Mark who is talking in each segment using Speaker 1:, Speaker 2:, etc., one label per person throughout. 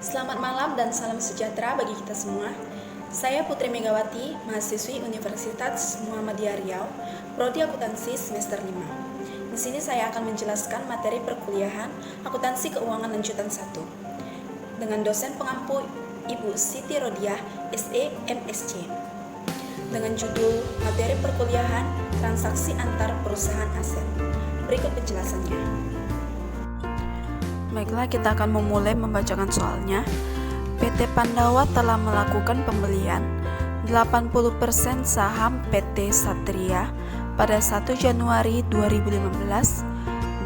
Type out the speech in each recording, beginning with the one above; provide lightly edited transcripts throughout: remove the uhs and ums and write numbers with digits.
Speaker 1: Selamat malam dan salam sejahtera bagi kita semua. Saya Putri Megawati, mahasiswi Universitas Muhammadiyah Riau, Prodi Akuntansi semester 5. Di sini saya akan menjelaskan materi perkuliahan Akuntansi Keuangan Lanjutan 1 dengan dosen pengampu Ibu Siti Rodiah, SE MSc. Dengan judul materi perkuliahan Transaksi Antar Perusahaan Aset. Berikut penjelasannya.
Speaker 2: Baiklah, kita akan memulai membacakan soalnya. PT Pandawa telah melakukan pembelian 80% saham PT Satria pada 1 Januari 2015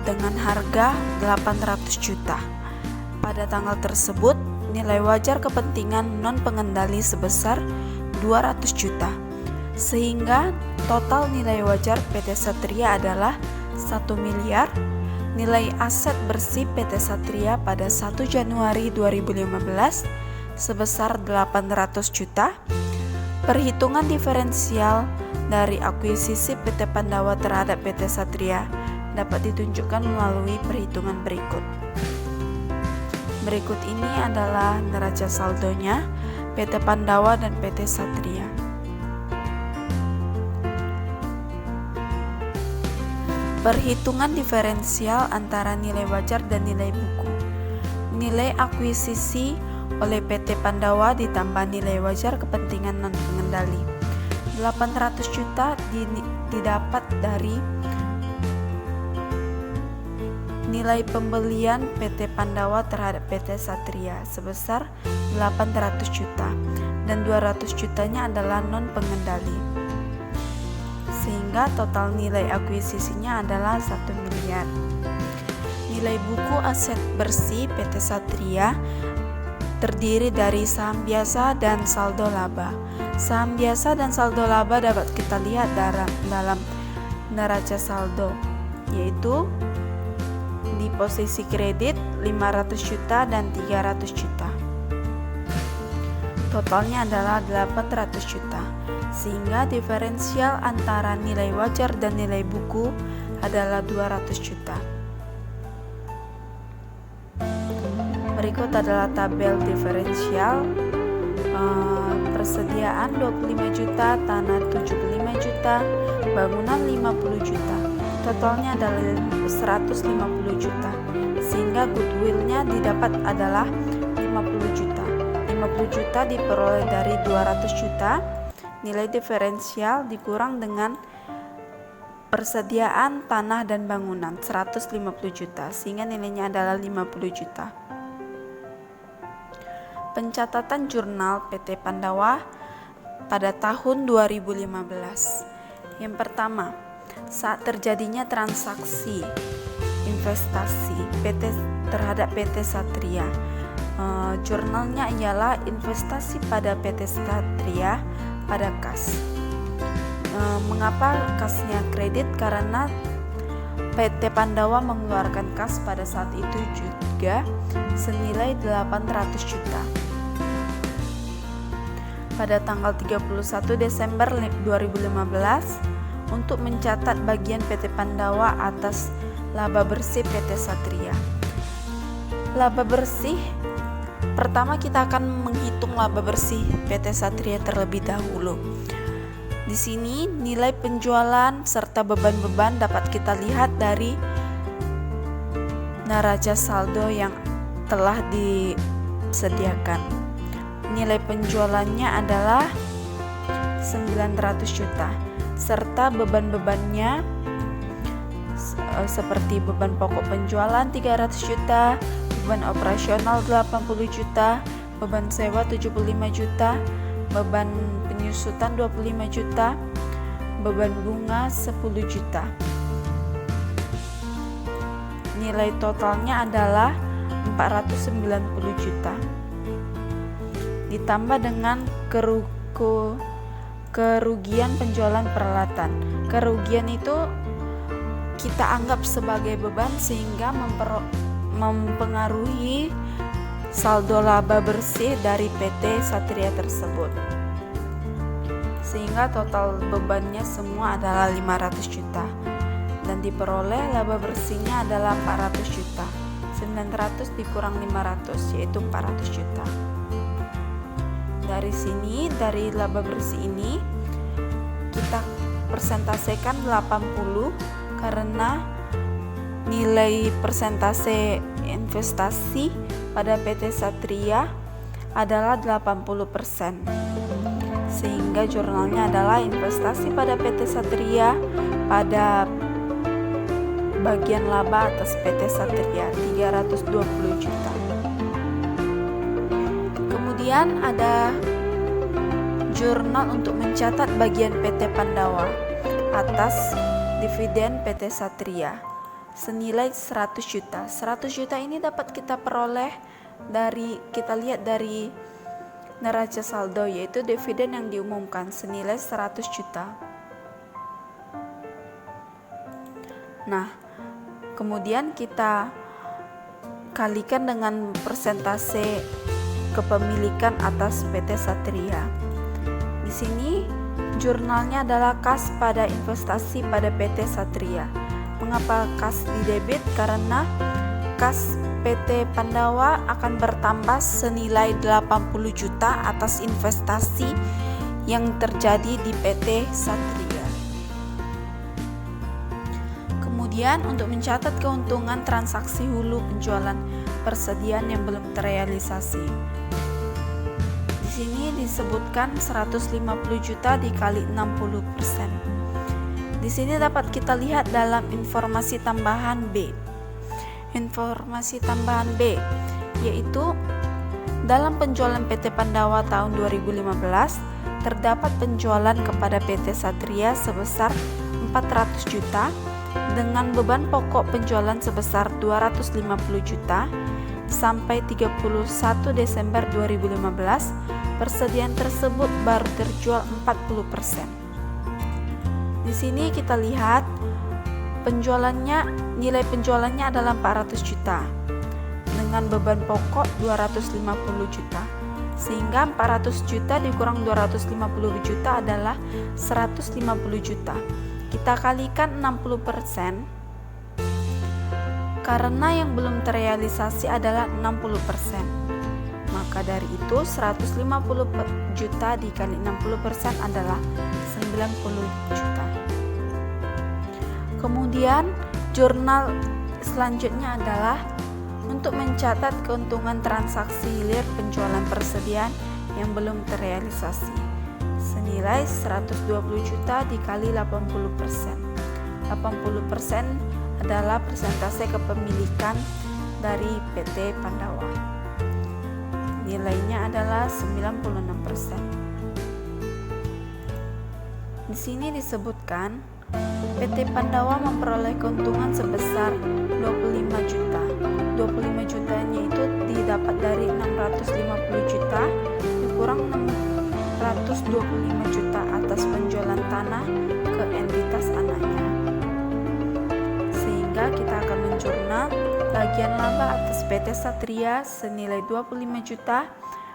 Speaker 2: dengan harga 800 juta. Pada tanggal tersebut, nilai wajar kepentingan non-pengendali sebesar 200 juta. Sehingga total nilai wajar PT Satria adalah 1 miliar. Nilai aset bersih PT Satria pada 1 Januari 2015 sebesar 800 juta. Perhitungan diferensial dari akuisisi PT Pandawa terhadap PT Satria dapat ditunjukkan melalui perhitungan berikut. Berikut ini adalah neraca saldonya PT Pandawa dan PT Satria. Perhitungan diferensial antara nilai wajar dan nilai buku. Nilai akuisisi oleh PT Pandawa ditambah nilai wajar kepentingan non-pengendali 800 juta didapat dari nilai pembelian PT Pandawa terhadap PT Satria sebesar 800 juta dan 200 jutanya adalah non-pengendali. Sehingga total nilai akuisisinya adalah 1 miliar. Nilai buku aset bersih PT Satria terdiri dari saham biasa dan saldo laba. Saham biasa dan saldo laba dapat kita lihat dalam neraca saldo, yaitu di posisi kredit 500 juta dan 300 juta. Totalnya adalah 800 juta. Sehingga diferensial antara nilai wajar dan nilai buku adalah 200 juta. Berikut adalah tabel diferensial. Persediaan 25 juta, tanah 75 juta, bangunan 50 juta. Totalnya adalah 150 juta. Sehingga goodwill-nya didapat adalah 50 juta. 50 juta diperoleh dari 200 juta. Nilai diferensial dikurang dengan persediaan tanah dan bangunan 150 juta, sehingga nilainya adalah 50 juta. Pencatatan jurnal PT Pandawa pada tahun 2015. Yang pertama, saat terjadinya transaksi investasi PT terhadap PT Satria, jurnalnya ialah investasi pada PT Satria pada kas. Mengapa kasnya kredit? Karena PT Pandawa mengeluarkan kas pada saat itu juga senilai 800 juta. Pada tanggal 31 Desember 2015 untuk mencatat bagian PT Pandawa atas laba bersih PT Satria. Laba bersih, pertama kita akan menghitung laba bersih PT Satria terlebih dahulu. Di sini nilai penjualan serta beban-beban dapat kita lihat dari neraca saldo yang telah disediakan. Nilai penjualannya adalah 900 juta serta beban-bebannya seperti beban pokok penjualan 300 juta, beban operasional 80 juta, beban sewa 75 juta, beban penyusutan 25 juta, beban bunga 10 juta. Nilai totalnya adalah 490 juta. Ditambah dengan kerugian penjualan peralatan. Kerugian itu kita anggap sebagai beban sehingga mempengaruhi saldo laba bersih dari PT Satria tersebut. Sehingga total bebannya semua adalah 500 juta dan diperoleh laba bersihnya adalah 400 juta. 900 dikurang 500 yaitu 400 juta. Dari sini, dari laba bersih ini kita persentasekan 80 karena nilai persentase investasi pada PT Satria adalah 80%. Sehingga jurnalnya adalah investasi pada PT Satria pada bagian laba atas PT Satria 320 juta. Kemudian ada jurnal untuk mencatat bagian PT Pandawa atas dividen PT Satria senilai 100 juta. 100 juta ini dapat kita peroleh kita lihat dari neraca saldo, yaitu dividen yang diumumkan senilai 100 juta. Nah, kemudian kita kalikan dengan persentase kepemilikan atas PT Satria. Di sini jurnalnya adalah kas pada investasi pada PT Satria. Mengapa kas didebit? Karena kas PT Pandawa akan bertambah senilai 80 juta atas investasi yang terjadi di PT Satria. Kemudian untuk mencatat keuntungan transaksi hulu penjualan persediaan yang belum terrealisasi. Di sini disebutkan 150 juta dikali 60%. Di sini dapat kita lihat dalam informasi tambahan B. Informasi tambahan B yaitu dalam penjualan PT Pandawa tahun 2015 terdapat penjualan kepada PT Satria sebesar 400 juta dengan beban pokok penjualan sebesar 250 juta. Sampai 31 Desember 2015 persediaan tersebut baru terjual 40%. Di sini kita lihat nilai penjualannya adalah 400 juta dengan beban pokok 250 juta, sehingga 400 juta dikurang 250 juta adalah 150 juta. Kita kalikan 60% karena yang belum terrealisasi adalah 60%. Maka dari itu 150 juta dikali 60% adalah 90 juta. Kemudian jurnal selanjutnya adalah untuk mencatat keuntungan transaksi hilir penjualan persediaan yang belum terrealisasi senilai 120 juta dikali 80%. 80% adalah persentase kepemilikan dari PT Pandawa. Nilainya adalah 96%. Di sini disebutkan PT Pandawa memperoleh keuntungan sebesar 25 juta. 25 jutanya itu didapat dari 650 juta dikurang 625 juta atas penjualan tanah ke entitas anaknya. Sehingga kita akan menjurnal bagian laba atas PT Satria senilai 25 juta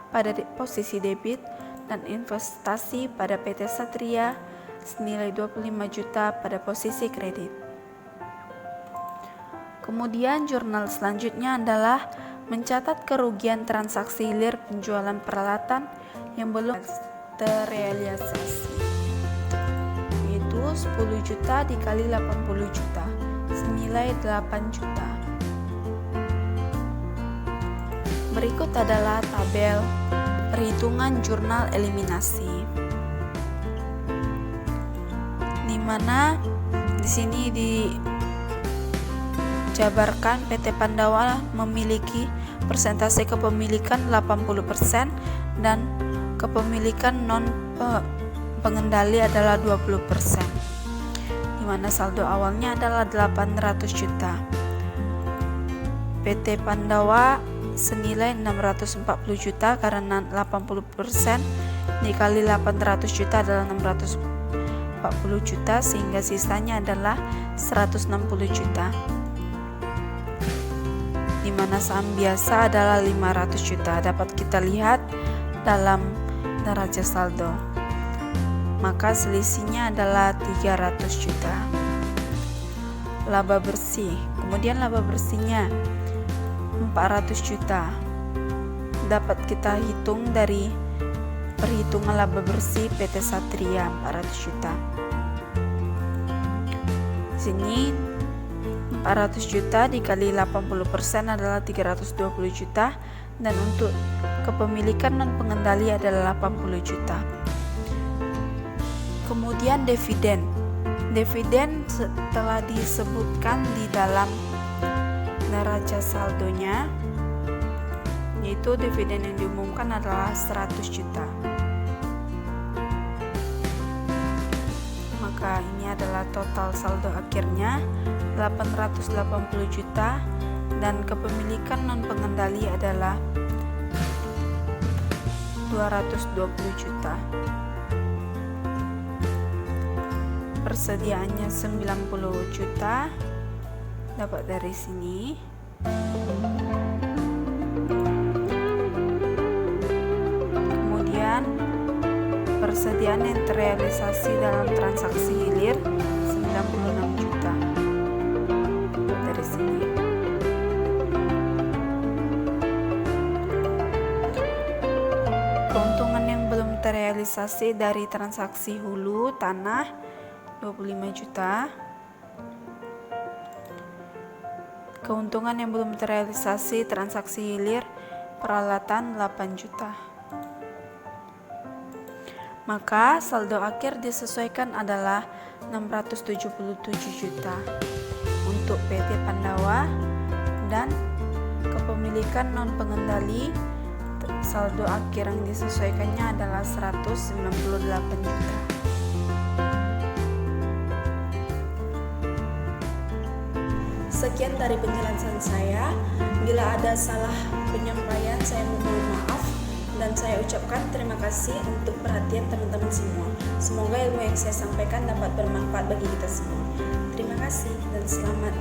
Speaker 2: pada posisi debit dan investasi pada PT Satria senilai 25 juta pada posisi kredit. Kemudian jurnal selanjutnya adalah mencatat kerugian transaksi hilir penjualan peralatan yang belum terrealisasi, yaitu 10 juta dikali 80 juta senilai 8 juta. Berikut adalah tabel perhitungan jurnal eliminasi, di mana di sini dijabarkan PT Pandawa memiliki persentase kepemilikan 80% dan kepemilikan non pengendali adalah 20%, di mana saldo awalnya adalah 800 juta. PT Pandawa senilai 640 juta karena 80% dikali 800 juta adalah 640 juta, sehingga sisanya adalah 160 juta, di mana saham biasa adalah 500 juta. Dapat kita lihat dalam neraca saldo. Maka selisihnya adalah 300 juta. Laba bersih. Kemudian laba bersihnya 400 juta. Dapat kita hitung dari perhitungan laba bersih PT Satria 400 juta. Sini 400 juta dikali 80% adalah 320 juta, dan untuk kepemilikan non pengendali adalah 80 juta. Kemudian dividen. Dividen telah disebutkan di dalam neraca saldonya, yaitu dividen yang diumumkan adalah 100 juta. Maka ini adalah total saldo akhirnya 880 juta, dan kepemilikan non pengendali adalah 220 juta. Persediaannya 90 juta, dapat dari sini. Kemudian persediaan yang terrealisasi dalam transaksi hilir 96 juta, dapat dari sini. Keuntungan yang belum terrealisasi dari transaksi hulu tanah 25 juta. Keuntungan yang belum terrealisasi transaksi hilir peralatan 8 juta. Maka saldo akhir disesuaikan adalah 677 juta untuk PT Pandawa, dan kepemilikan non pengendali saldo akhir yang disesuaikannya adalah 198 juta.
Speaker 1: Sekian dari penjelasan saya. Bila ada salah penyampaian, saya mohon maaf, dan saya ucapkan terima kasih untuk perhatian teman-teman semua. Semoga ilmu yang saya sampaikan dapat bermanfaat bagi kita semua. Terima kasih dan selamat